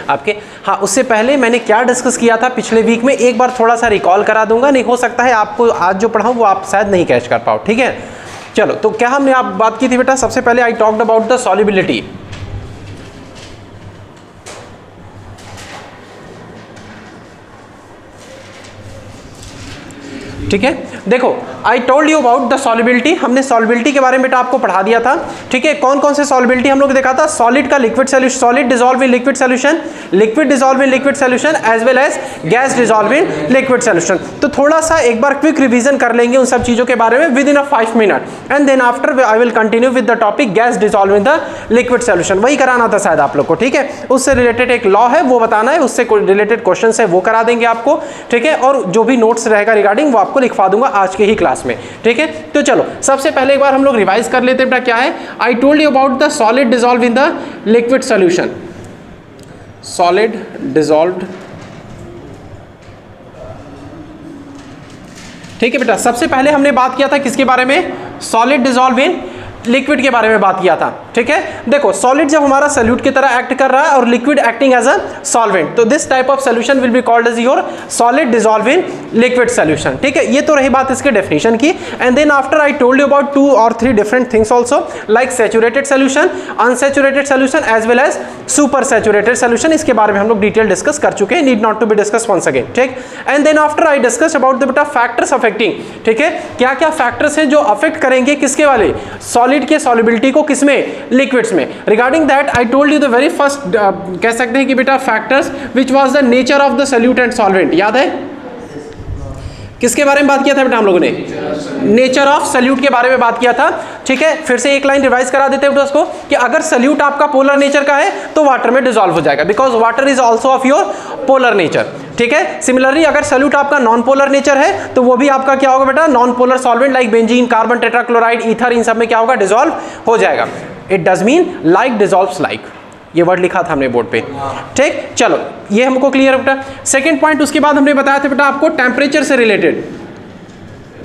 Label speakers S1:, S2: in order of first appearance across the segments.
S1: आपके। हाँ, उससे पहले मैंने क्या डिस्कस किया था पिछले वीक में, एक बार थोड़ा सा रिकॉल करा दूंगा, नहीं हो सकता है आपको आज जो पढ़ाऊँ वो आप शायद नहीं कैच कर पाओ, ठीक है। चलो, तो क्या हमने आप बात की थी बेटा, सबसे पहले I talked about the solubility, ठीक है। देखो, आई told you about the solubility, हमने सॉल्युबिलिटी के बारे में बेटा आपको पढ़ा दिया था, ठीक है। कौन कौन से सॉल्युबिलिटी हम लोग देखा था, सॉलिड का liquid solution, solid dissolve in liquid solution, liquid dissolve in liquid solution as well as gas dissolve in liquid solution. तो थोड़ा सा एक बार क्विक रिवीजन कर लेंगे उन सब चीजों के बारे में within a 5 minute, and then after I will continue with the topic gas dissolve in the liquid solution. वही कराना था शायद आप लोग को, ठीक है। उससे रिलेटेड एक लॉ है वो बताना है, उससे रिलेटेड क्वेश्चन है वो करा देंगे आपको, ठीक है। और जो भी नोट्स रहेगा रिगार्डिंग वो आपको लिखवा दूंगा आज के ही क्लास में, ठीक है। तो चलो, सबसे पहले एक बार हम लोग रिवाइज कर लेते हैं बेटा, क्या है, आई told you about the solid dissolve in the liquid solution, solid dissolved, ठीक है बेटा। सबसे पहले हमने बात किया था किसके बारे में, सॉलिड डिसॉल्व इन लिक्विड के बारे में बात किया था, ठीक है। देखो, सॉलिड जब हमारा सॉल्यूट की तरह एक्ट कर रहा है और liquid acting as a solvent, तो this type of solution will be called as your solid dissolve in liquid solution, ठीक है। ये तो रही बात इसके डेफिनेशन की। And then after I told you about 2 or 3 different things also, like saturated solution, unsaturated solution as well as super saturated solution. इसके बारे में हम लोग डिटेल डिस्कस कर चुके हैं, need not to be discuss once again, ठीक। And then after I discuss about the beta factors affecting, ठीक है, क्या क्या फैक्टर्स हैं जो अफेक्ट करेंगे किसके वाले, सॉलिड के सॉल्युबिलिटी को, किसमें, लिक्विड्स में। Regarding that I told you the very first, कह सकते हैं कि बेटा factors which was the nature of the solute and solvent, याद है किसके बारे में बात किया था बेटा हम लोगों ने, नेचर ऑफ सॉल्यूट के बारे में बात किया था, ठीक है। फिर से एक लाइन रिवाइज करा देते हैं बेटा उसको, कि अगर सॉल्यूट आपका पोलर नेचर का है तो वाटर में डिसॉल्व हो जाएगा, because water is also of your polar nature, ठीक है। सिमिलरली अगर सॉल्यूट आपका नॉन पोलर नेचर है तो वो भी आपका क्या होगा बेटा, non polar solvent like benzene, carbon tetrachloride, ether, इन सब में क्या होगा, डिसॉल्व हो जाएगा। It does mean like dissolves like, ये वर्ड लिखा था हमने बोर्ड पे, ठीक। चलो, ये हमको क्लियर है बेटा। सेकंड पॉइंट उसके बाद हमने बताया था बेटा आपको टेम्परेचर से रिलेटेड,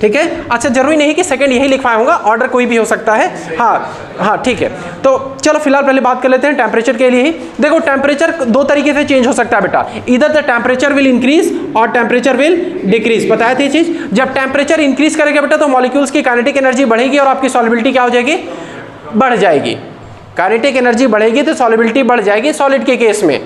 S1: ठीक है। अच्छा, जरूरी नहीं कि सेकंड यही लिखवाऊंगा, ऑर्डर कोई भी हो सकता है, हाँ, ठीक है। तो चलो फिलहाल पहले बात कर लेते हैं टेम्परेचर के लिए ही। देखो, टेम्परेचर 2 तरीके से चेंज हो सकता है बेटा, इधर द टेम्परेचर विल इंक्रीज और टेम्परेचर विल डिक्रीज। बताया था ये चीज, जब टेम्परेचर इंक्रीज करेगा बेटा तो मॉलिक्यूल्स की काइनेटिक एनर्जी बढ़ेगी और आपकी सॉल्युबिलिटी क्या हो जाएगी, बढ़ जाएगी। काइनेटिक एनर्जी बढ़ेगी तो सॉल्युबिलिटी बढ़ जाएगी सॉलिड के केस में।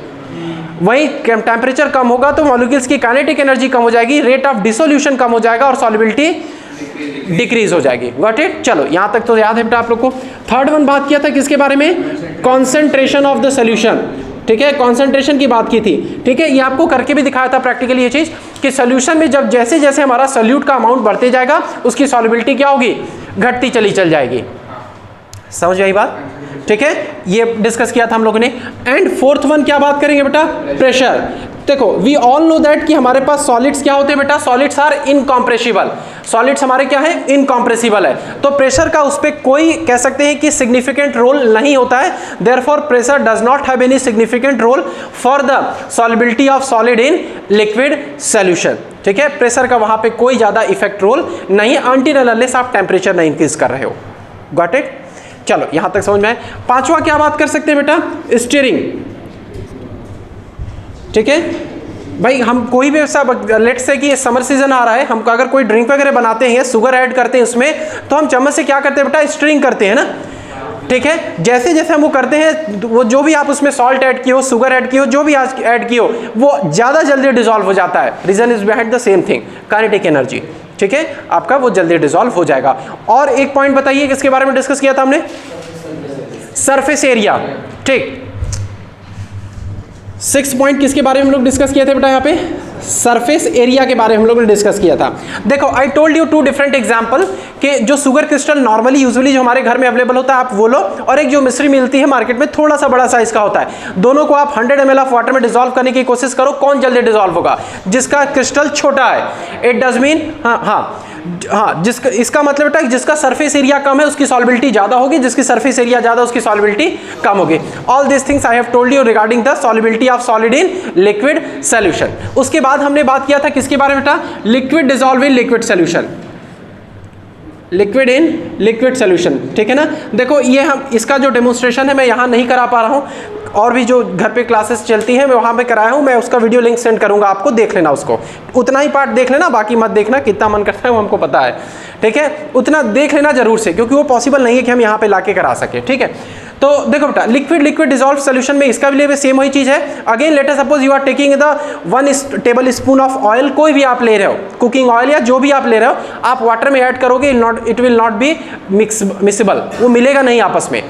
S1: वहीं टेम्परेचर कम होगा तो मॉलिक्यूल्स की काइनेटिक एनर्जी कम हो जाएगी, रेट ऑफ डिसोल्यूशन कम हो जाएगा और सॉल्युबिलिटी डिक्रीज हो जाएगी। Got it. चलो, यहां तक तो याद है बेटा आप लोग को। थर्ड वन बात किया था किसके बारे में, कॉन्सेंट्रेशन ऑफ द सोल्यूशन, ठीक है, कॉन्सेंट्रेशन की बात की थी, ठीक है। ये आपको करके भी दिखाया था प्रैक्टिकली ये चीज, कि सोल्यूशन में जब जैसे जैसे हमारा सोल्यूट का अमाउंट बढ़ते जाएगा उसकी सॉल्युबिलिटी क्या होगी, घटती चल जाएगी। समझ आई बात, ठीक है। ये डिस्कस किया था हम लोगों ने। एंड फोर्थ वन क्या बात करेंगे बेटा, प्रेशर। देखो, वी ऑल नो दैट कि हमारे पास सॉलिड्स क्या होते हैं बेटा, सॉलिड्स आर इनकॉम्प्रेसिबल, सॉलिड्स हमारे क्या है, इनकॉम्प्रेसिबल है। तो प्रेशर का उस पर कोई कह सकते हैं कि सिग्निफिकेंट रोल नहीं होता है, therefore pressure does not have any significant role for the solubility of solid in liquid solution, ठीक है। प्रेशर का वहां पे कोई ज्यादा इफेक्ट रोल नहीं है, अनटिल अनलेस आप टेम्परेचर नहीं इंक्रीज कर रहे हो। Got it. चलो, यहां तक समझ में आए। पांचवा क्या बात कर सकते हैं बेटा, स्टीयरिंग, ठीक है। भाई हम कोई भी ऐसा, लेट्स से कि समर सीजन आ रहा है, हम अगर कोई ड्रिंक वगैरह बनाते हैं, शुगर ऐड करते हैं उसमें, तो हम चम्मच से क्या करते हैं बेटा, स्टीयरिंग करते हैं ना, ठीक है। जैसे जैसे हम वो करते हैं, वो जो भी आप उसमें सॉल्ट ऐड किए हो, शुगर ऐड किए हो, जो भी आज ऐड किए हो, वो ज़्यादा जल्दी डिसॉल्व हो जाता है। Reason is behind the same thing, kinetic energy, ठीक है, आपका वो जल्दी डिसॉल्व हो जाएगा। और एक पॉइंट बताइए किसके बारे में डिस्कस किया था हमने, सरफेस एरिया, ठीक। 6 पॉइंट किसके बारे में हम लोग डिस्कस किए थे बेटा, यहाँ पे सरफेस एरिया के बारे में हम लोग ने डिस्कस किया था। देखो, आई टोल्ड यू 2 डिफरेंट एग्जांपल, कि जो शुगर क्रिस्टल नॉर्मली यूजुअली जो हमारे घर में अवेलेबल होता है आप वो लो, और एक जो मिश्री मिलती है मार्केट में थोड़ा सा बड़ा साइज का होता है। दोनों को आप 100 ml ऑफ वाटर में डिसॉल्व करने की कोशिश करो, कौन जल्दी डिसॉल्व होगा, जिसका क्रिस्टल छोटा है। इट डज मीन हाँ, जिसका, इसका मतलब बेटा जिसका सरफेस एरिया कम है उसकी सॉल्युबिलिटी ज्यादा होगी, जिसकी सरफेस एरिया ज्यादा उसकी सॉल्युबिलिटी कम होगी। All this things I have told you regarding the solubility of solid in liquid solution. उसके बाद हमने बात किया था किसके बारे में बेटा, liquid dissolve in liquid solution, liquid in liquid solution, ठीक है ना। देखो ये हम इसका जो डेमोन्स्ट्रेशन है मैं यहाँ नहीं करा पा रहा हूँ, और भी जो घर पे क्लासेस चलती हैं मैं वहाँ पे कराया हूँ, मैं उसका वीडियो लिंक सेंड करूँगा आपको, देख लेना उसको, उतना ही पार्ट देख लेना, बाकी मत देखना, कितना मन करता है वो हमको पता है, ठीक है, उतना देख लेना जरूर से, क्योंकि वो पॉसिबल नहीं है कि हम यहाँ पे लाके करा सके, ठीक है। तो देखो बेटा लिक्विड लिक्विड डिसॉल्व सोल्यूशन में इसका भी सेम वही चीज़ है। Again let us suppose you are taking the 1 tablespoon of oil, कोई भी आप ले रहे हो, कुकिंग ऑयल या जो भी आप ले रहे हो, आप वाटर में ऐड करोगे, इट विल नॉट बी मिक्सिबल, वो मिलेगा नहीं आपस में।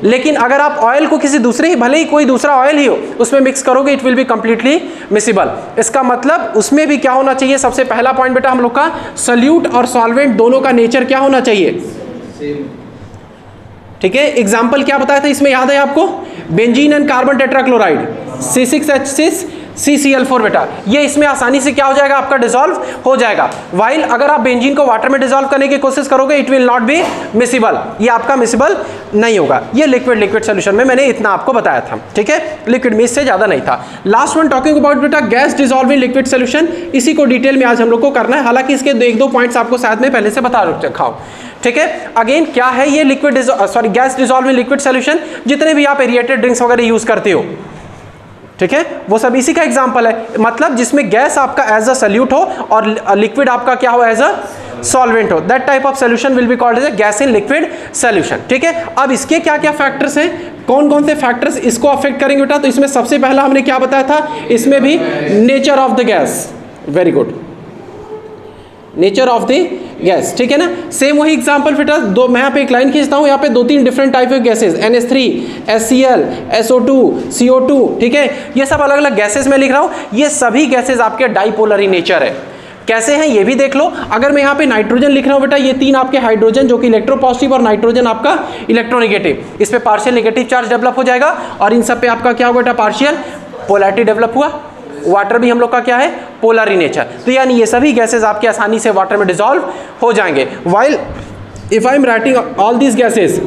S1: लेकिन अगर आप ऑयल को किसी दूसरे ही, भले ही कोई दूसरा ऑयल ही हो, उसमें मिक्स करोगे, इट विल बी कंप्लीटली मिक्सिबल। इसका मतलब उसमें भी क्या होना चाहिए, सबसे पहला पॉइंट बेटा हम लोग का, सॉल्यूट और सॉल्वेंट दोनों का नेचर क्या होना चाहिए, सेम, ठीक है। एग्जाम्पल क्या बताया था इसमें, याद है आपको, benzene and carbon tetrachloride C6H6 CCl4 बेटा, ये इसमें आसानी से क्या हो जाएगा आपका, डिसॉल्व हो जाएगा। वाइल अगर आप बेंजीन को वाटर में डिसॉल्व करने की कोशिश करोगे, it will not B miscible, ये आपका मिसिबल नहीं होगा। ये लिक्विड लिक्विड सोल्यूशन में मैंने इतना आपको बताया था, ठीक है, लिक्विड में इससे ज्यादा नहीं था। लास्ट वन टॉकिंग अबाउट बेटा गैस डिसॉल्विंग लिक्विड सोल्यूशन, इसी को डिटेल में आज हम लोग को करना है, हालांकि इसके 1-2 पॉइंट्स आपको शायद में पहले से बता रखा हूं, ठीक है। अगेन क्या है ये liquid gas dissolving liquid solution, जितने भी आप एरिएटेड ड्रिंक्स वगैरह यूज करते हो, ठीक है, वो सब इसी का एग्जांपल है, मतलब जिसमें गैस आपका एज अ सॉल्यूट हो और लिक्विड आपका क्या हो, एज अ सॉल्वेंट हो, that type of solution will be called as a gas in liquid solution, ठीक है। अब इसके क्या क्या फैक्टर्स हैं, कौन कौन से फैक्टर्स इसको अफेक्ट करेंगे बेटा, तो इसमें सबसे पहला हमने क्या बताया था, इसमें भी nature of the gas, very good, nature of the gas, ठीक है ना। सेम वही एग्जांपल बेटा, दो मैं यहाँ पे एक लाइन खींचता हूँ, यहाँ पे 2-3 different type of gases, NH3, HCl, SO2, CO2, ठीक है, ये सब अलग अलग गैसेस में लिख रहा हूँ, ये सभी गैसेस आपके डाइपोलर इन नेचर है। कैसे हैं ये भी देख लो। अगर मैं यहाँ पे नाइट्रोजन लिख रहा हूँ बेटा, ये 3 आपके हाइड्रोजन जो कि इलेक्ट्रोपॉजिटिव और नाइट्रोजन आपका इलेक्ट्रोनेगेटिव, इस पे पार्शियल नेगेटिव चार्ज डेवलप हो जाएगा, और इन सब पे आपका क्या होगा बेटा, पार्शियल पोलैरिटी डेवलप हुआ। वाटर भी हम लोग का क्या है, पोलर इन नेचर, तो यानी ये सभी गैसेस आपके आसानी से वाटर में डिसॉल्व हो जाएंगे। While if I am writing all these gases,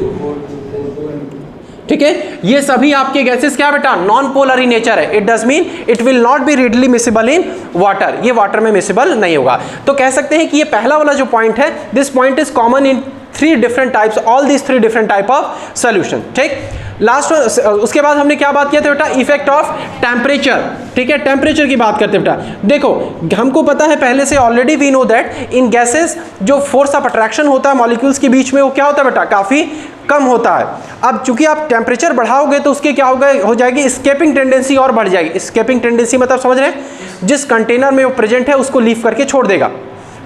S1: ठीक है, ये सभी आपके गैसेस क्या बेटा, नॉन पोलर इन नेचर है, it does mean it will not be readily miscible in water, ये वाटर में मिसिबल नहीं होगा। तो कह सकते हैं कि ये पहला वाला जो पॉइंट है, this point is common in 3 different types, all these 3 different type of solution, ठीक। लास्ट उसके बाद हमने क्या बात किया था बेटा, इफेक्ट ऑफ टेम्परेचर, ठीक है, टेम्परेचर की बात करते हैं बेटा। देखो हमको पता है पहले से already, we know that in gases जो फोर्स ऑफ अट्रैक्शन होता है मॉलिक्यूल्स के बीच में, वो क्या होता है बेटा, काफी कम होता है। अब चूंकि आप टेम्परेचर बढ़ाओगे तो उसके क्या होगा, हो जाएगी एस्केपिंग टेंडेंसी और बढ़ जाएगी। एस्केपिंग टेंडेंसी मतलब समझ रहे हैं, जिस कंटेनर में वो प्रेजेंट है उसको लीव करके छोड़ देगा,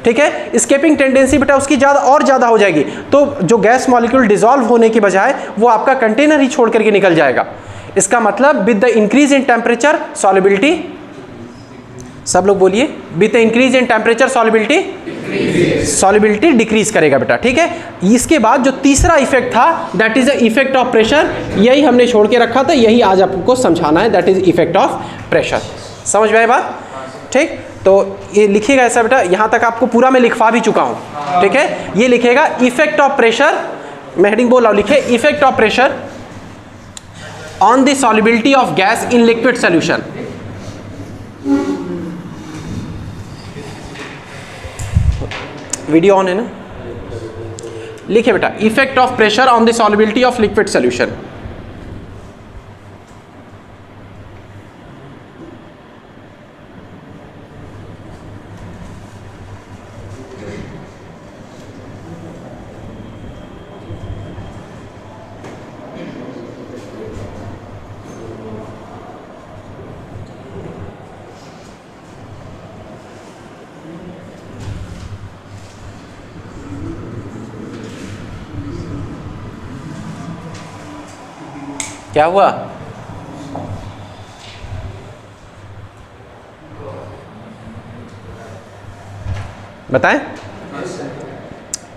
S1: ठीक है। एस्केपिंग टेंडेंसी बेटा उसकी ज़्यादा हो जाएगी, तो जो गैस मॉलिक्यूल डिसॉल्व होने की बजाय वो आपका कंटेनर ही छोड़ करके निकल जाएगा। इसका मतलब with the increase in temperature solubility, सब लोग बोलिए, with the increase in temperature solubility decrease करेगा बेटा, ठीक है। इसके बाद जो तीसरा इफेक्ट था, that is the effect of pressure, यही हमने छोड़ के रखा था, यही आज आपको समझाना है, that is effect of pressure. समझ में आई बात, ठीक। तो ये लिखिएगा ऐसा बेटा, यहाँ तक आपको पूरा मैं लिखवा भी चुका हूँ, ठीक है। ये लिखेगा इफेक्ट ऑफ प्रेशर, मैं हेडिंग बोल रहा हूँ, लिखे effect of pressure on the solubility of gas in liquid solution. Video on है ना, लिखे बेटा effect of pressure on the solubility of liquid solution. क्या हुआ, बताएं।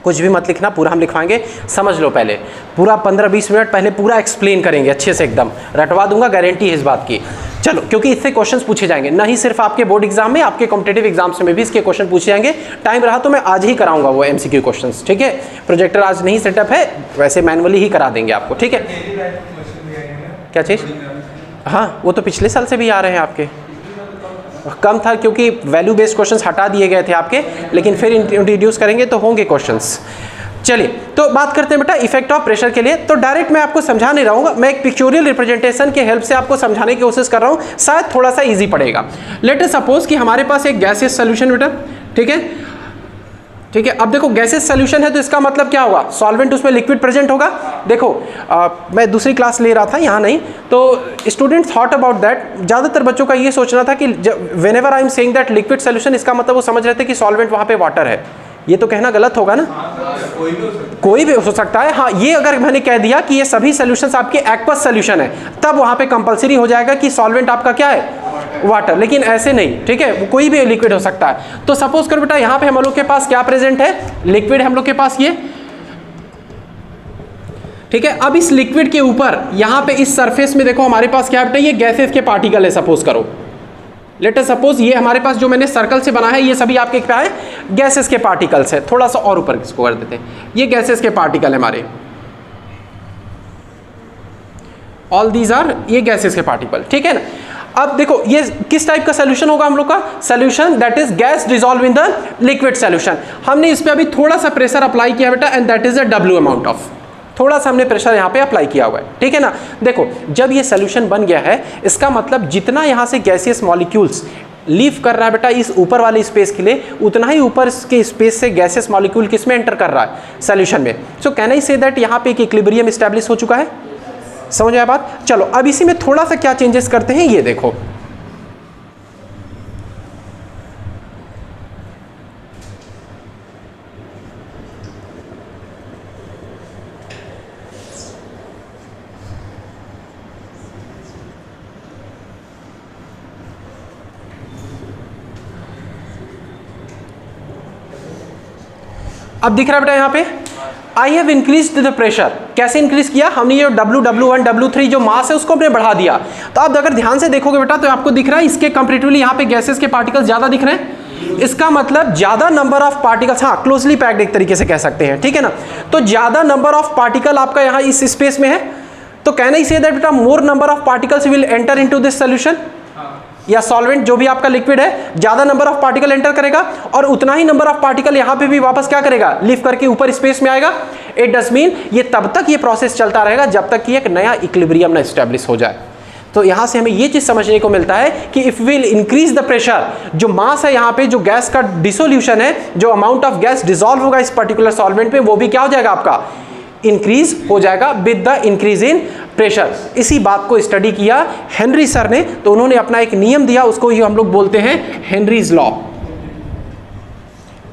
S1: कुछ भी मत लिखना, पूरा हम लिखवाएंगे, समझ लो पहले पूरा 15-20 मिनट पहले पूरा एक्सप्लेन करेंगे अच्छे से, एकदम रटवा दूंगा, गारंटी है इस बात की। चलो, क्योंकि इससे क्वेश्चंस पूछे जाएंगे, ना ही सिर्फ आपके बोर्ड एग्जाम में, आपके कॉम्पिटेटिव एग्जाम्स में भी इसके क्वेश्चन पूछे जाएंगे। टाइम रहा तो मैं आज ही कराऊंगा वो MCQ क्वेश्चंस, ठीक है। प्रोजेक्टर आज नहीं सेटअप है, वैसे मैनुअली ही करा देंगे आपको, ठीक है। क्या चीज़, हाँ वो तो पिछले साल से भी आ रहे हैं आपके, कम था क्योंकि वैल्यू बेस्ड क्वेश्चंस हटा दिए गए थे आपके, लेकिन फिर इंट्रोड्यूस करेंगे तो होंगे क्वेश्चंस। चलिए तो बात करते हैं बेटा इफेक्ट ऑफ प्रेशर के लिए। तो डायरेक्ट मैं आपको समझा नहीं रहा हूँ, मैं एक पिक्चोरियल रिप्रेजेंटेशन के हेल्प से आपको समझाने की कोशिश कर रहा हूँ, शायद थोड़ा सा इजी पड़ेगा। लेट अस सपोज कि हमारे पास एक गैसियस सोल्यूशन बेटा, ठीक है, ठीक है। अब देखो गैसेस सोल्यूशन है तो इसका मतलब क्या होगा, सॉल्वेंट उसमें लिक्विड प्रेजेंट होगा। देखो मैं दूसरी क्लास ले रहा था, यहाँ नहीं, तो स्टूडेंट थॉट अबाउट दैट, ज़्यादातर बच्चों का ये सोचना था कि when ever I am saying that liquid solution, इसका मतलब वो समझ रहे थे कि सॉल्वेंट वहाँ पे वाटर है। ये तो कहना गलत होगा ना, कोई भी हो सकता है। हाँ, ये अगर मैंने कह दिया कि ये सभी सोल्यूशंस आपके एक्वस सोल्यूशन है, तब वहाँ पे कंपलसरी हो जाएगा कि सॉल्वेंट आपका क्या है, वाटर। लेकिन ऐसे नहीं, ठीक है, कोई भी लिक्विड हो सकता है। तो सपोज करो बेटा यहाँ पे हम लोग के पास क्या प्रेजेंट है, लिक्विड हम लोग के पास ये, ठीक है। अब इस लिक्विड के ऊपर यहाँ पे इस सरफेस में देखो हमारे पास क्या बेटा, ये गैसेस के पार्टिकल है। सपोज करो, लेट अस सपोज ये हमारे पास जो मैंने सर्कल से बना है, ये सभी आपके क्या है, गैसेस के पार्टिकल्स है। थोड़ा सा और ऊपर इसको कर देते हैं, ये गैसेस के पार्टिकल है हमारे, ऑल दीज आर ये गैसेस के पार्टिकल, ठीक है ना। अब देखो ये किस टाइप का सोल्यूशन होगा हम लोग का, solution that is gas dissolve in the liquid solution. हमने इस पे अभी थोड़ा सा प्रेशर अप्लाई किया बेटा, and that is a W amount of, थोड़ा सा हमने प्रेशर यहाँ पे अप्लाई किया हुआ है, ठीक है ना। देखो जब ये सोल्यूशन बन गया है, इसका मतलब जितना यहाँ से गैसियस मॉलिक्यूल्स लीव कर रहा है बेटा इस ऊपर वाले स्पेस के लिए, उतना ही ऊपर के स्पेस से गैसियस मॉलिक्यूल किस में एंटर कर रहा है, सोल्यूशन में। So can I say that यहाँ पे एक इक्विलिब्रियम एस्टैब्लिश हो चुका है। समझ आया बात। चलो अब इसी में थोड़ा सा क्या चेंजेस करते हैं, ये देखो। अब दिख रहा है बेटा यहाँ पे, I have increase the pressure. कैसे इंक्रीज किया हमने, ये W1 W3 जो मास है उसको हमने बढ़ा दिया। तो अब अगर ध्यान से देखोगे बेटा तो आपको दिख रहा है इसके कंपैरेटिवली यहाँ पे गैसेस के पार्टिकल्स ज्यादा दिख रहे हैं। इसका मतलब ज्यादा नंबर ऑफ पार्टिकल्स, हाँ क्लोजली पैक्ड एक तरीके से कह सकते हैं, ठीक है ना। तो ज्यादा नंबर ऑफ पार्टिकल आपका यहाँ इस स्पेस में है, तो कैन आई से दैट बेटा मोर number of particles will enter into this solution, या सॉल्वेंट जो भी आपका लिक्विड है ज्यादा नंबर ऑफ पार्टिकल एंटर करेगा, और उतना ही नंबर ऑफ पार्टिकल यहाँ पे भी वापस क्या करेगा, लिफ्ट करके ऊपर स्पेस में आएगा। इट डज मीन ये तब तक ये प्रोसेस चलता रहेगा जब तक कि एक नया इक्विलिब्रियम ना एस्टैब्लिश हो जाए। तो यहाँ से हमें ये चीज समझने को मिलता है कि if will increase the pressure, जो मास है यहाँ पे, जो गैस का डिसोल्यूशन है, जो अमाउंट ऑफ गैस डिसॉल्व होगा इस पर्टिकुलर सॉल्वेंट पे, वो भी क्या हो जाएगा आपका, इंक्रीज हो जाएगा with the increase in pressure. इसी बात को स्टडी किया हेनरी सर ने, तो उन्होंने अपना एक नियम दिया, उसको ये हम लोग बोलते हैं Henry's law.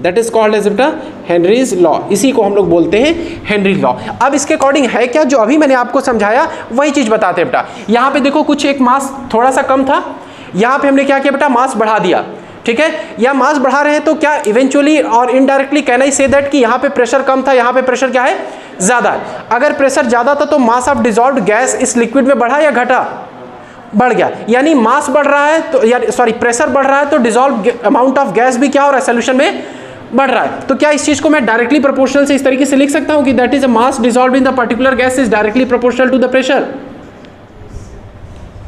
S1: That is called as बेटा हेनरीज लॉ, इसी को हम लोग बोलते हैं हेनरी लॉ। अब इसके अकॉर्डिंग है क्या, जो अभी मैंने आपको समझाया वही चीज बताते हैं बेटा। यहाँ पे देखो कुछ एक मास थोड़ा सा कम था, यहाँ पे हमने क्या किया बेटा, मास बढ़ा दिया, ठीक है। या मास बढ़ा रहे हैं तो क्या इवेंचुअली और indirectly can I say that कि यहाँ पे प्रेशर कम था, यहाँ पे प्रेशर क्या है, ज्यादा है। अगर प्रेशर ज्यादा था तो मास ऑफ डिसॉल्व्ड गैस इस लिक्विड में बढ़ा या घटा, बढ़ गया। यानी मास बढ़ रहा है तो, या सॉरी प्रेशर बढ़ रहा है तो डिसॉल्व अमाउंट ऑफ गैस भी क्या हो रहा है, सोल्यूशन में बढ़ रहा है। तो क्या इस चीज को मैं डायरेक्टली प्रोपोर्शनल से इस तरीके से लिख सकता हूं कि that is a mass dissolved in the particular gas is directly proportional to the pressure.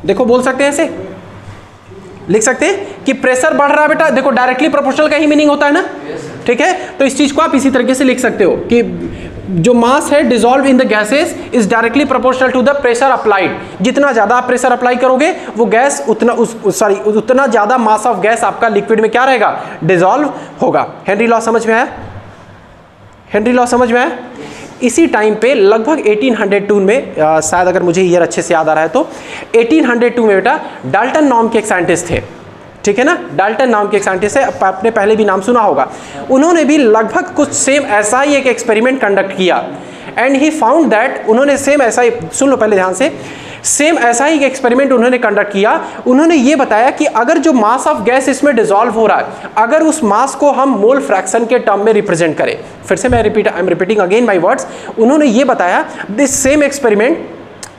S1: देखो बोल सकते हैं, ऐसे लिख सकते हैं कि प्रेशर बढ़ रहा है बेटा, देखो डायरेक्टली प्रोपोर्शनल का ही मीनिंग होता है ना, ठीक है। तो इस चीज को आप इसी तरीके से लिख सकते हो कि जो मास है dissolve in the gases is directly proportional to the pressure applied. जितना ज्यादा आप प्रेशर अप्लाई करोगे वो गैस उतना ज्यादा मास ऑफ गैस आपका लिक्विड में क्या रहेगा, डिसॉल्व होगा। हेनरी लॉ समझ में आया, हेनरी लॉ समझ में आया। इसी टाइम पे लगभग 1802 में शायद अगर मुझे ईयर अच्छे से याद आ रहा है तो 1802 में बेटा डाल्टन नाम के एक साइंटिस्ट थे, ठीक है ना। डाल्टन नाम के एक साइंटिस्ट है, आपने पहले भी नाम सुना होगा। उन्होंने भी लगभग कुछ सेम ऐसा ही एक एक्सपेरिमेंट कंडक्ट किया, एंड ही फाउंड दैट, उन्होंने सेम ऐसा ही, सुन लो पहले ध्यान से, सेम ऐसा ही एक्सपेरिमेंट उन्होंने कंडक्ट किया। उन्होंने ये बताया कि अगर जो मास ऑफ गैस इसमें डिसॉल्व हो रहा है, अगर उस मास को हम मोल फ्रैक्शन के टर्म में रिप्रेजेंट करें, फिर से I am repeating again my words. उन्होंने ये बताया this same experiment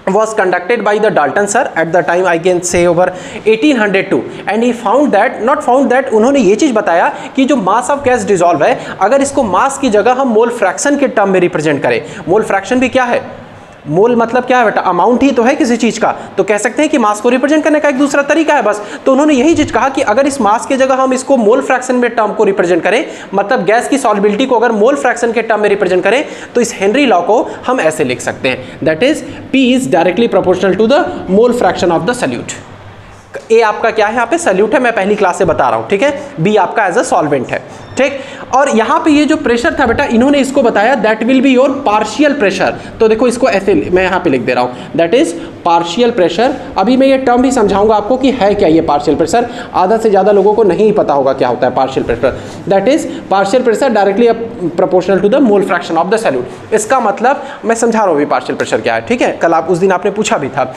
S1: was conducted by the Dalton sir at the time I can say over 1802 and he found that उन्होंने ये चीज बताया कि जो मास ऑफ गैस डिसॉल्व है, अगर इसको मास की जगह हम मोल फ्रैक्शन के टर्म में रिप्रेजेंट करें, मोल फ्रैक्शन भी क्या है, मोल मतलब क्या है बेटा, अमाउंट ही तो है किसी चीज का, तो कह सकते हैं कि मास को रिप्रेजेंट करने का एक दूसरा तरीका है बस। तो उन्होंने यही चीज कहा कि अगर इस मास की जगह हम इसको मोल फ्रैक्शन में टर्म को रिप्रेजेंट करें, मतलब गैस की सॉल्युबिलिटी को अगर मोल फ्रैक्शन के टर्म में रिप्रेजेंट करें, तो इस हेनरी लॉ को हम ऐसे लिख सकते हैं, that is P is directly proportional to the mole fraction of the solute. ए आपका क्या है यहाँ पे, सॉल्यूट है, मैं पहली क्लास से बता रहा हूँ, ठीक है। बी आपका एज अ सॉल्वेंट है, ठीक। और यहाँ पे ये जो प्रेशर था बेटा, इन्होंने इसको बताया that will be your partial pressure. तो देखो इसको ऐसे मैं यहाँ पे लिख दे रहा हूँ, दैट इज पार्शियल प्रेशर। अभी मैं ये टर्म भी समझाऊंगा आपको कि है क्या ये पार्शियल प्रेशर, आधा से ज़्यादा लोगों को नहीं पता होगा क्या होता है partial pressure. That is partial pressure directly proportional to the mole fraction of the solute. इसका मतलब मैं समझा रहा हूँ अभी पार्शियल प्रेशर क्या है, ठीक है। कल आप उस दिन आपने पूछा भी था।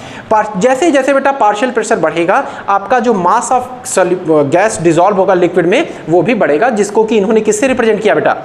S1: जैसे जैसे बेटा पार्शियल प्रेशर बढ़ेगा, आपका जो मास ऑफ गैस डिजॉल्व होगा लिक्विड में वो भी बढ़ेगा, जिसको कि इन्होंने किससे रिप्रेजेंट किया बेटा,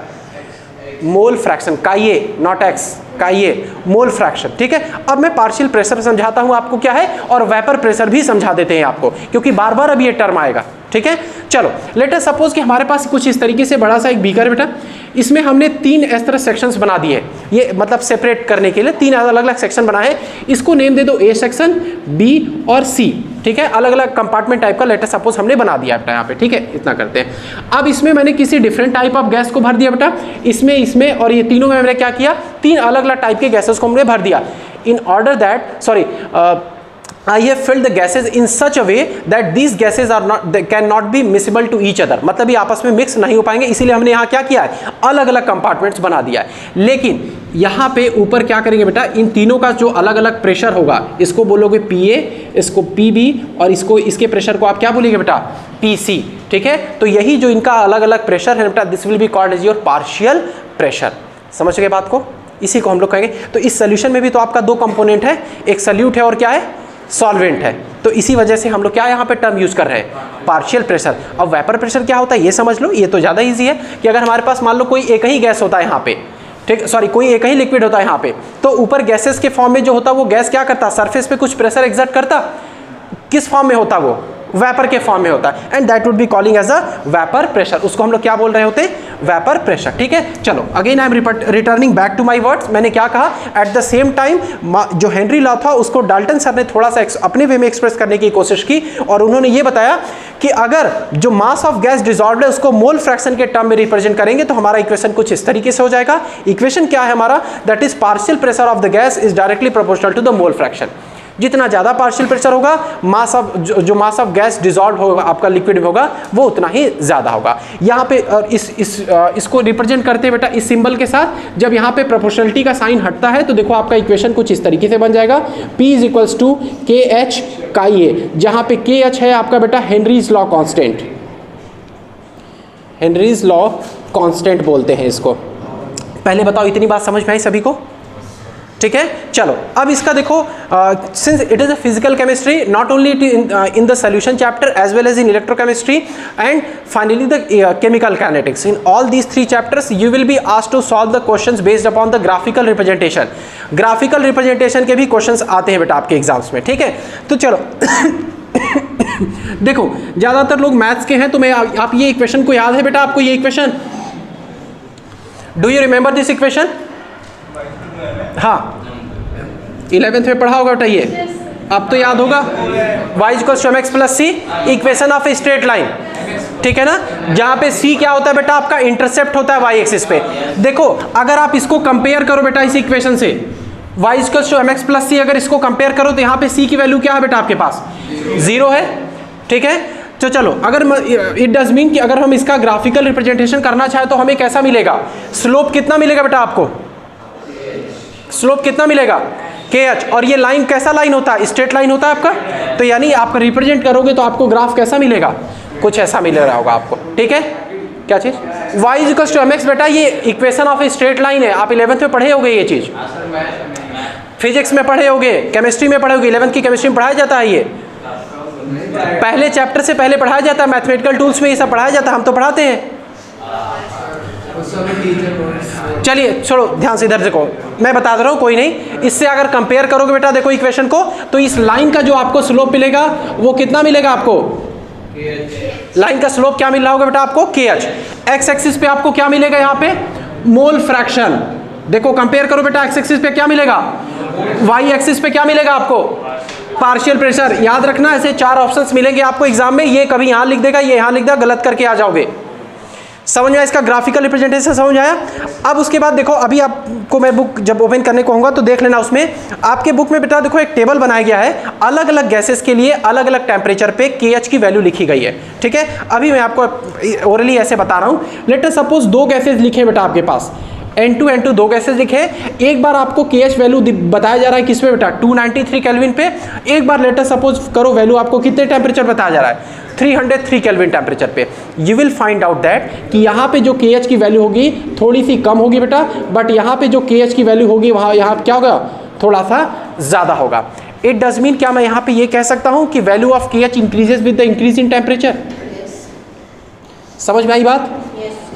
S1: मोल फ्रैक्शन, काइए नॉट एक्स, काइए मोल फ्रैक्शन, ठीक है। अब मैं पार्शियल प्रेशर समझाता हूं आपको क्या है, और वेपर प्रेशर भी समझा देते हैं आपको, क्योंकि बार बार अब ये टर्म आएगा, ठीक है। चलो लेट अस सपोज कि हमारे पास कुछ इस तरीके से बड़ा सा एक बीकर बेटा, इसमें हमने 3 इस तरह सेक्शंस बना दिए, ये मतलब सेपरेट करने के लिए 3 अलग अलग सेक्शन बनाए। इसको नेम दे दो ए सेक्शन, बी और सी, ठीक है। अलग अलग कंपार्टमेंट टाइप का लेट अस सपोज हमने बना दिया बेटा यहाँ पे, ठीक है। इतना करते हैं। अब इसमें मैंने किसी डिफरेंट टाइप ऑफ गैस को भर दिया बेटा, इसमें और ये तीनों में मैंने क्या किया, 3 अलग अलग टाइप के गैसेस को हमने भर दिया। In order that I have filled the gases in such a way that these gases are not, they cannot be miscible to each other, मतलब ये आपस में मिक्स नहीं हो पाएंगे, इसीलिए हमने यहाँ क्या किया है, अलग अलग कंपार्टमेंट्स बना दिया है। लेकिन यहाँ पे ऊपर क्या करेंगे बेटा, इन तीनों का जो अलग अलग प्रेशर होगा, इसको बोलोगे PA, इसको PB, और इसके प्रेशर को आप क्या बोलेंगे बेटा, PC, ठीक है। तो यही जो इनका अलग अलग प्रेशर है बेटा, this will be called as your partial pressure. समझ गए बात को, इसी को हम लोग कहेंगे। तो इस सोल्यूशन में भी तो आपका 2 कंपोनेंट है, एक सॉल्यूट है और क्या है, सॉल्वेंट है। तो इसी वजह से हम लोग क्या यहाँ पे टर्म यूज कर रहे हैं, पार्शियल प्रेशर। अब वेपर प्रेशर क्या होता है ये समझ लो, ये तो ज़्यादा इजी है कि अगर हमारे पास मान लो कोई एक ही गैस होता है यहाँ पे, ठीक, सॉरी कोई एक ही लिक्विड होता है यहाँ पे, तो ऊपर गैसेस के फॉर्म में जो होता है वो गैस क्या करता, सरफेस पे कुछ प्रेशर एक्सर्ट करता, किस फॉर्म में होता, वो वेपर के फॉर्म में होता है, and that would be calling as a vapour pressure. उसको हम लोग क्या बोल रहे होते हैं, वेपर प्रेशर, ठीक है। चलो again I am returning back to my words. मैंने क्या कहा, एट द सेम टाइम जो हेनरी लॉ था उसको डाल्टन सर ने थोड़ा सा अपने वे में एक्सप्रेस करने की कोशिश की, और उन्होंने ये बताया कि अगर जो मास ऑफ गैस डिसॉल्व्ड है उसको मोल फ्रैक्शन के टर्म में रिप्रेजेंट करेंगे तो हमारा इक्वेशन कुछ इस तरीके से हो जाएगा। इक्वेशन क्या है हमारा, that is partial pressure of the gas is directly proportional to the mole fraction. जितना ज़्यादा पार्शियल प्रेशर होगा, मास ऑफ जो मास ऑफ गैस डिसॉल्व होगा आपका लिक्विड में होगा वो उतना ही ज़्यादा होगा। यहाँ पे इसको रिप्रेजेंट करते हैं बेटा इस सिंबल के साथ। जब यहाँ पे प्रोपोर्शनलिटी का साइन हटता है तो देखो आपका इक्वेशन कुछ इस तरीके से बन जाएगा, P is equals to KH काई, जहाँ पे KH है आपका बेटा Henry's law constant, Henry's law constant बोलते हैं इसको। पहले बताओ इतनी बात समझ में आई सभी को, ठीक है। चलो अब इसका देखो, since it is a physical chemistry, not only in the solution chapter as well as in electrochemistry and finally the chemical kinetics, in all these 3 chapters you will be asked to solve the questions based upon the graphical representation. Graphical representation के भी questions आते हैं बेटा आपके exams में, ठीक है। तो चलो देखो ज्यादातर लोग मैथ्स के हैं, तो मैं आप ये इक्वेशन को याद है बेटा आपको, ये equation, do you remember this equation? हाँ 11th में पढ़ा होगा बेटा ये, अब तो याद होगा, y equals to mx plus C, equation of a straight line, ठीक है ना, जहाँ पे c क्या होता है बेटा आपका इंटरसेप्ट होता है y एक्सिस पे। देखो अगर आप इसको कंपेयर करो बेटा इस इक्वेशन से, y equals to mx plus C, अगर इसको कंपेयर करो तो यहाँ पे c की वैल्यू क्या है बेटा आपके पास 0 है, ठीक है। तो चलो अगर इट डज मीन कि अगर हम इसका ग्राफिकल रिप्रेजेंटेशन करना चाहे तो हमें कैसा मिलेगा, स्लोप कितना मिलेगा बेटा आपको, स्लोप कितना मिलेगा KH, और ये लाइन कैसा लाइन होता है, स्ट्रेट लाइन होता है आपका, तो यानी आप रिप्रेजेंट करोगे तो आपको ग्राफ कैसा मिलेगा, कुछ ऐसा मिल रहा होगा आपको, ठीक है। क्या चीज, y इक्वल्स टू mx बेटा ये equation of a straight line है, आप 11th में पढ़े होगे ये चीज, फिजिक्स में पढ़े होगे, केमिस्ट्री में पढ़े होगे, 11th की केमिस्ट्री में पढ़ाया जाता है, ये पहले चैप्टर से पहले पढ़ाया जाता है, मैथमेटिकल टूल्स में ये सब पढ़ाया जाता है, हम तो पढ़ाते हैं। चलिए छोड़ो, ध्यान से इधर देखो, मैं बता दे रहा हूँ, कोई नहीं। इससे अगर कंपेयर करोगे बेटा देखो इक्वेशन को, तो इस लाइन का जो आपको स्लोप मिलेगा वो कितना मिलेगा आपको, लाइन का स्लोप क्या मिल रहा होगा बेटा आपको KH। एक्स एक्सिस पे आपको क्या मिलेगा यहाँ पे, मोल फ्रैक्शन। देखो कंपेयर करो बेटा, एक्स एक्सिस पे क्या मिलेगा, वाई एक्सिस पे क्या मिलेगा आपको? Partial pressure. याद रखना ऐसे 4 ऑप्शंस मिलेंगे आपको एग्जाम में, ये कभी यहां लिख देगा, ये यहां लिख देगा, गलत करके आ जाओगे। समझ में आया? इसका ग्राफिकल रिप्रेजेंटेशन समझ आया? अब उसके बाद देखो, अभी आपको मैं बुक जब ओपन करने को कहूँगा तो देख लेना, उसमें आपके बुक में बेटा देखो एक टेबल बनाया गया है, अलग अलग गैसेस के लिए अलग अलग टेम्परेचर पे KH की वैल्यू लिखी गई है। ठीक है, अभी मैं आपको ओरली ऐसे बता रहा हूँ। लेट अस सपोज 2 गैसेज लिखे बेटा आपके पास, N2 N2 2 गैसेज लिखे। एक बार आपको KH वैल्यू बताया जा रहा है किस पे बेटा? 293 केल्विन पे। एक बार लेट अस सपोज करो वैल्यू आपको कितने टेम्परेचर बताया जा रहा है? 303 केल्विन टेम्परेचर पे। You will find out that कि यहाँ पे जो KH की वैल्यू होगी थोड़ी सी कम होगी बेटा, बट यहाँ पे जो KH की वैल्यू होगी वहाँ यहाँ क्या होगा? थोड़ा सा ज़्यादा होगा। इट डज मीन क्या मैं यहाँ पे ये कह सकता हूँ कि value of KH increases with the increase in temperature? समझ में आई बात?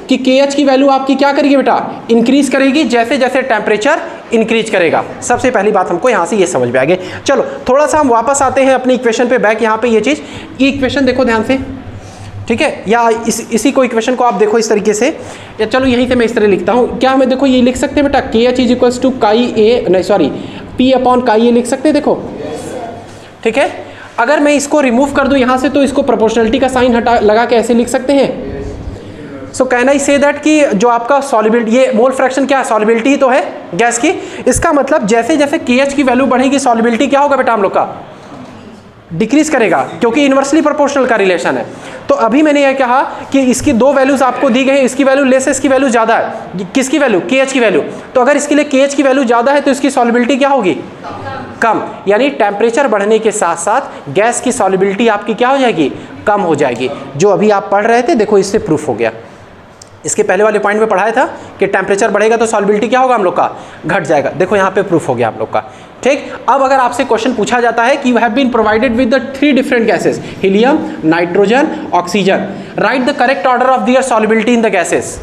S1: कि KH की वैल्यू आपकी क्या करेगी बेटा? इंक्रीज करेगी जैसे जैसे टेम्परेचर इंक्रीज करेगा। सबसे पहली बात हमको यहाँ से ये समझ में आ गई। चलो थोड़ा सा हम वापस आते हैं अपनी इक्वेशन पे बैक। यहाँ पे ये चीज़, ये इक्वेशन देखो ध्यान से, ठीक है? या इसी को इक्वेशन को आप देखो इस तरीके से, या चलो यहीं से मैं इस तरह लिखता हूँ। क्या हमें देखो ये लिख सकते हैं बेटा? KH is equals to P upon chi ए लिख सकते हैं, देखो। ठीक है, अगर मैं इसको रिमूव कर दूँ यहाँ से तो इसको प्रोपोर्शनलिटी का साइन हटा लगा के ऐसे लिख सकते हैं। So can I say that कि जो आपका सॉल्युबिलिटी, ये मोल फ्रैक्शन क्या है? सॉल्युबिलिटी ही तो है गैस की। इसका मतलब जैसे जैसे KH की वैल्यू बढ़ेगी सॉल्युबिलिटी क्या होगा बेटा हम लोग का? डिक्रीज करेगा, क्योंकि इन्वर्सली प्रोपोर्शनल का रिलेशन है। तो अभी मैंने यह कहा कि इसकी 2 वैल्यूज आपको दी गई, इसकी वैल्यू लेस है, इसकी वैल्यू ज़्यादा है। किसकी वैल्यू? KH की वैल्यू। तो अगर इसके लिए KH की वैल्यू ज़्यादा है तो इसकी सॉल्युबिलिटी क्या होगी? कम। यानी टेम्परेचर बढ़ने के साथ साथ गैस की सॉल्युबिलिटी आपकी क्या हो जाएगी? कम हो जाएगी। जो अभी आप पढ़ रहे थे देखो, इससे प्रूफ हो गया। इसके पहले वाले पॉइंट में पढ़ाया था कि टेम्परेचर बढ़ेगा तो सॉल्युबिलिटी क्या होगा हम लोग का? घट जाएगा। देखो यहाँ पे प्रूफ हो गया हम लोग का। ठीक, अब अगर आपसे क्वेश्चन पूछा जाता है कि you have been provided with the 3 different gases, helium, nitrogen, oxygen, write the correct order of their solubility in the gases.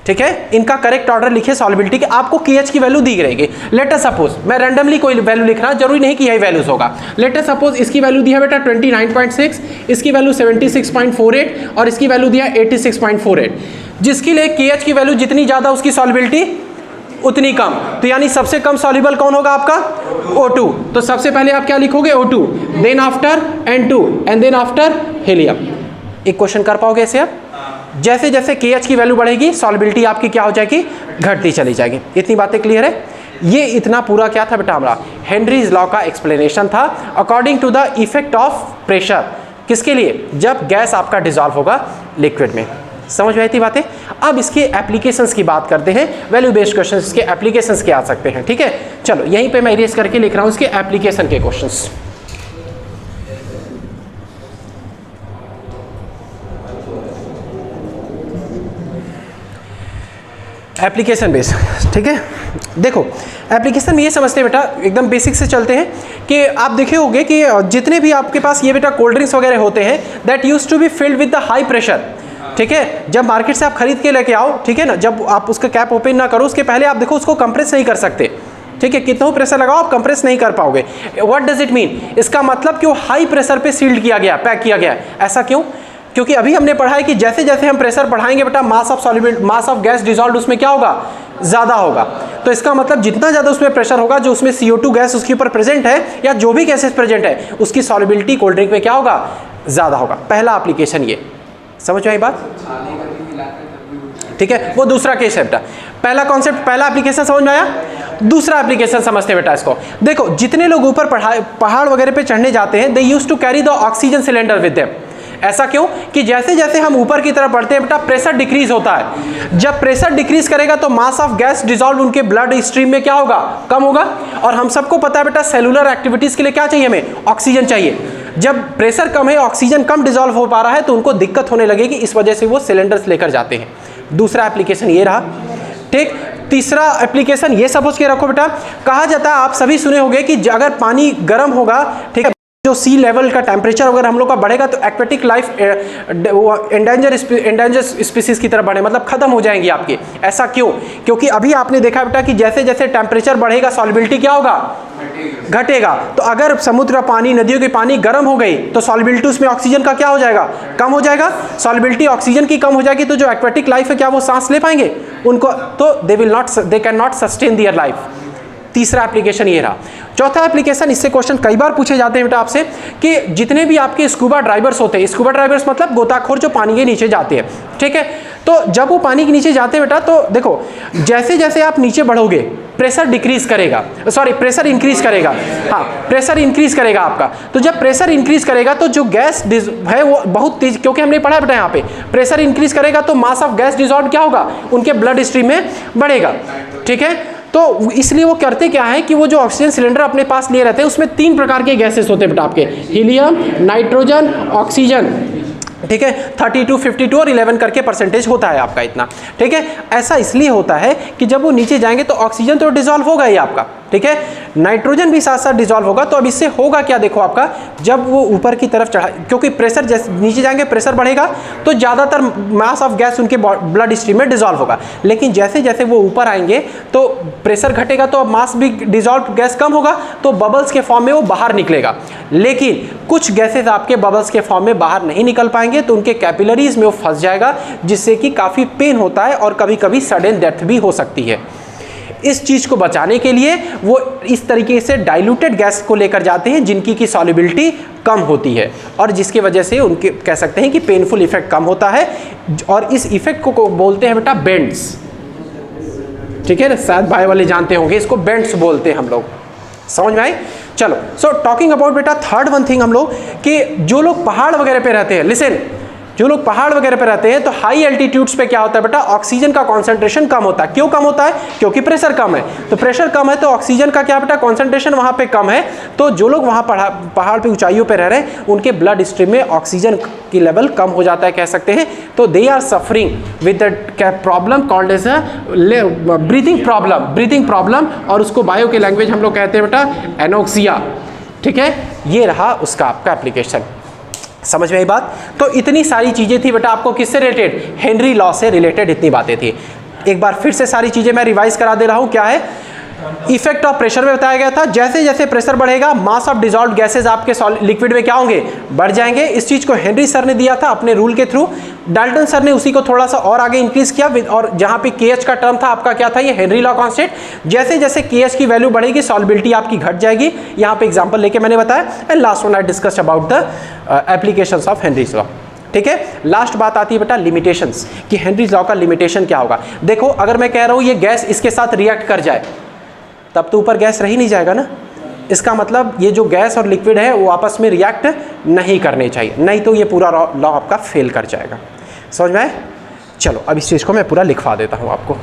S1: ठीक है, इनका करेक्ट ऑर्डर लिखे सॉल्युबिलिटी के। आपको KH की वैल्यू दी रहेगी। लेट अस सपोज मैं रैंडमली कोई वैल्यू लिख रहा, जरूरी नहीं कि यही वैल्यूज होगा। लेट अस सपोज इसकी वैल्यू दी है बेटा 29.6, इसकी वैल्यू 76.48 और इसकी वैल्यू दिया 86.48। जिसके लिए KH की वैल्यू जितनी ज़्यादा उसकी सॉल्युबिलिटी उतनी कम। तो यानी सबसे कम सॉल्युबल कौन होगा आपका? O2। तो सबसे पहले आप क्या लिखोगे? O2, then after N2 and then after helium. एक क्वेश्चन कर पाओगे ऐसे आप? जैसे जैसे KH की वैल्यू बढ़ेगी सॉल्युबिलिटी आपकी क्या हो जाएगी? घटती चली जाएगी। इतनी बातें क्लियर है? ये इतना पूरा क्या था बेटा हमारा? हेनरीज लॉ का एक्सप्लेनेशन था according to the effect of pressure. किसके लिए? जब गैस आपका डिजॉल्व होगा लिक्विड में। समझ में आई थी बातें? अब इसके एप्लीकेशंस की बात करते हैं। वैल्यू बेस्ड क्वेश्चंस, इसके एप्लीकेशंस क्या आ सकते हैं? ठीक है, चलो यहीं पे मैं इरेज करके लिख रहा हूँ इसके एप्लीकेशन के क्वेश्चंस। Application base. ठीक है, देखो एप्लीकेशन में ये समझते हैं बेटा, एकदम बेसिक से चलते हैं कि आप देखे होंगे कि जितने भी आपके पास ये बेटा कोल्ड ड्रिंक्स वगैरह होते हैं that used to be filled with the high pressure. ठीक है, जब मार्केट से आप खरीद के लेके आओ, ठीक है ना, जब आप उसका कैप ओपन ना करो उसके पहले आप देखो उसको कंप्रेस नहीं कर सकते। ठीक है, कितना प्रेशर लगाओ आप कंप्रेस नहीं कर पाओगे। What does it mean? इसका मतलब कि वो हाई प्रेशर पे सील्ड किया गया, पैक किया गया। ऐसा क्यों? क्योंकि अभी हमने पढ़ा है कि जैसे जैसे हम प्रेशर बढ़ाएंगे बेटा mass of solubility, mass of gas dissolved उसमें क्या होगा? ज़्यादा होगा। तो इसका मतलब जितना ज़्यादा उसमें प्रेशर होगा, जो उसमें CO2 गैस उसके ऊपर प्रेजेंट है या जो भी गैसेस प्रेजेंट है, उसकी सॉल्युबिलिटी कोल्ड ड्रिंक में क्या होगा? ज़्यादा होगा। पहला एप्लीकेशन ये, समझ में आई बात? ठीक है, वो दूसरा केस है बेटा। पहला कॉन्सेप्ट, पहला एप्लीकेशन समझ में आया। दूसरा एप्लीकेशन समझते हैं बेटा इसको। देखो जितने लोग ऊपर पहाड़ वगैरह पे चढ़ने जाते हैं, they used to carry the oxygen cylinder with them. ऐसा क्यों? कि जैसे जैसे हम ऊपर की तरफ बढ़ते हैं बेटा प्रेशर डिक्रीज होता है। जब प्रेशर डिक्रीज करेगा तो मास ऑफ गैस डिसॉल्व उनके ब्लड स्ट्रीम में क्या होगा? कम होगा। और हम सबको पता है बेटा सेलुलर एक्टिविटीज के लिए क्या चाहिए? हमें ऑक्सीजन चाहिए। जब प्रेशर कम है, ऑक्सीजन कम डिसॉल्व हो पा रहा है तो उनको दिक्कत होने लगेगी, इस वजह से वो सिलेंडर्स लेकर जाते हैं। दूसरा एप्लीकेशन ये रहा। ठीक, तीसरा एप्लीकेशन ये सपोज के रखो बेटा, कहा जाता है आप सभी सुने होंगे कि अगर पानी गर्म होगा, ठीक है, जो सी लेवल का टेम्परेचर अगर हम लोग का बढ़ेगा तो एक्वेटिक लाइफ एंडेंजर स्पीसीज की तरफ बढ़े, मतलब खत्म हो जाएंगी आपकी। ऐसा क्यों? क्योंकि अभी आपने देखा बेटा कि जैसे जैसे टेम्परेचर बढ़ेगा सॉल्युबिलिटी क्या होगा? घटेगा। तो अगर समुद्र का पानी, नदियों की पानी गर्म हो गई तो सॉल्युबिलिटी उसमें ऑक्सीजन का क्या हो जाएगा? कम हो जाएगा। सॉल्युबिलिटी ऑक्सीजन की कम हो जाएगी तो जो एक्वेटिक लाइफ है क्या वो सांस ले पाएंगे? उनको तो they can not sustain their life. तीसरा एप्लीकेशन ये रहा। चौथा एप्लीकेशन, इससे क्वेश्चन कई बार पूछे जाते हैं बेटा आपसे कि जितने भी आपके स्कूबा ड्राइवर्स होते हैं, स्कूबा ड्राइवर्स मतलब गोताखोर जो पानी के नीचे जाते हैं, ठीक है, तो जब वो पानी के नीचे जाते हैं बेटा, तो देखो जैसे जैसे आप नीचे बढ़ोगे प्रेशर डिक्रीज करेगा, सॉरी प्रेशर इंक्रीज करेगा, हाँ प्रेशर इंक्रीज करेगा आपका। तो जब प्रेशर इंक्रीज करेगा तो जो गैस है वो बहुत तेज, क्योंकि हमने पढ़ा बेटा यहाँ पे प्रेशर इंक्रीज करेगा तो मास ऑफ गैस डिसॉल्व क्या होगा, उनके ब्लड स्ट्रीम में बढ़ेगा, ठीक है। तो इसलिए वो करते क्या है कि वो जो ऑक्सीजन सिलेंडर अपने पास लिए रहते हैं उसमें 3 प्रकार के गैसेस होते हैं बेटा आपके, हीलियम, नाइट्रोजन, ऑक्सीजन, ठीक है। 32, 52 और 11 करके परसेंटेज होता है आपका इतना, ठीक है। ऐसा इसलिए होता है कि जब वो नीचे जाएंगे तो ऑक्सीजन तो डिसॉल्व होगा ही आपका, ठीक है, नाइट्रोजन भी साथ साथ डिसॉल्व होगा। तो अब इससे होगा क्या, देखो आपका जब वो ऊपर की तरफ चढ़ा, क्योंकि प्रेशर जैसे नीचे जाएंगे प्रेशर बढ़ेगा तो ज़्यादातर मास ऑफ गैस उनके ब्लड स्ट्रीम में डिसॉल्व होगा। लेकिन जैसे जैसे वो ऊपर आएंगे तो प्रेशर घटेगा तो अब मास भी डिसॉल्व गैस कम होगा, तो बबल्स के फॉर्म में वो बाहर निकलेगा। लेकिन कुछ गैसेज आपके बबल्स के फॉर्म में बाहर नहीं निकल पाएंगे, तो उनके कैपिलरीज में वो फंस जाएगा, जिससे कि काफ़ी पेन होता है और कभी कभी सडन डेथ भी हो सकती है। इस चीज़ को बचाने के लिए वो इस तरीके से डाइल्यूटेड गैस को लेकर जाते हैं जिनकी की सॉल्युबिलिटी कम होती है, और जिसकी वजह से उनके कह सकते हैं कि पेनफुल इफेक्ट कम होता है, और इस इफेक्ट को बोलते हैं बेटा बेंड्स, ठीक है ना, शायद भाई वाले जानते होंगे इसको, बेंड्स बोलते हैं हम लोग, समझ में आई। चलो, सो टॉकिंग अबाउट बेटा थर्ड वन थिंग हम लोग कि जो लोग पहाड़ वगैरह पे रहते हैं, लिसन, जो लोग पहाड़ वगैरह पे रहते हैं तो हाई एल्टीट्यूड्स पे क्या होता है बेटा, ऑक्सीजन का कॉन्सेंट्रेशन कम होता है। क्यों कम होता है, क्योंकि प्रेशर कम है, तो प्रेशर कम है तो ऑक्सीजन का क्या बेटा कॉन्सेंट्रेशन वहाँ पे कम है। तो जो लोग वहाँ पहाड़ पे ऊंचाइयों पे रह रहे हैं उनके ब्लड स्ट्रीम में ऑक्सीजन की लेवल कम हो जाता है, कह सकते हैं। तो they are suffering with the problem called as breathing problem, और उसको बायो के लैंग्वेज हम लोग कहते हैं बेटा एनोक्सिया, ठीक है। ये रहा उसका आपका एप्लीकेशन, समझ में आई बात। तो इतनी सारी चीज़ें थी बेटा आपको किससे रिलेटेड, हेनरी लॉ से रिलेटेड इतनी बातें थी। एक बार फिर से सारी चीज़ें मैं रिवाइज करा दे रहा हूँ। क्या है, इफेक्ट ऑफ प्रेशर में बताया गया था, जैसे जैसे प्रेशर बढ़ेगा मास ऑफ डिसॉल्व्ड गैसेज आपके लिक्विड में क्या होंगे, बढ़ जाएंगे। इस चीज़ को हेनरी सर ने दिया था अपने रूल के थ्रू, डाल्टन सर ने उसी को थोड़ा सा और आगे इंक्रीज किया, और जहाँ पे KH का टर्म था आपका क्या था, ये हेनरी लॉ कांस्टेंट। जैसे जैसे KH की वैल्यू बढ़ेगी सॉल्युबिलिटी आपकी घट जाएगी। यहाँ पे एग्जांपल लेके मैंने बताया। And last one I discuss about the applications of Henry's law, ठीक है। लास्ट बात आती है बेटा लिमिटेशंस, कि हेनरीज लॉ का लिमिटेशन क्या होगा। देखो अगर मैं कह रहा हूँ ये गैस इसके साथ रिएक्ट कर जाए, तब तो ऊपर गैस रह ही नहीं जाएगा ना। इसका मतलब ये जो गैस और लिक्विड है वो आपस में रिएक्ट नहीं करने चाहिए, नहीं तो ये पूरा लॉ आपका फेल कर जाएगा। समझ में आए। चलो अब इस चीज़ को मैं पूरा लिखवा देता हूँ आपको।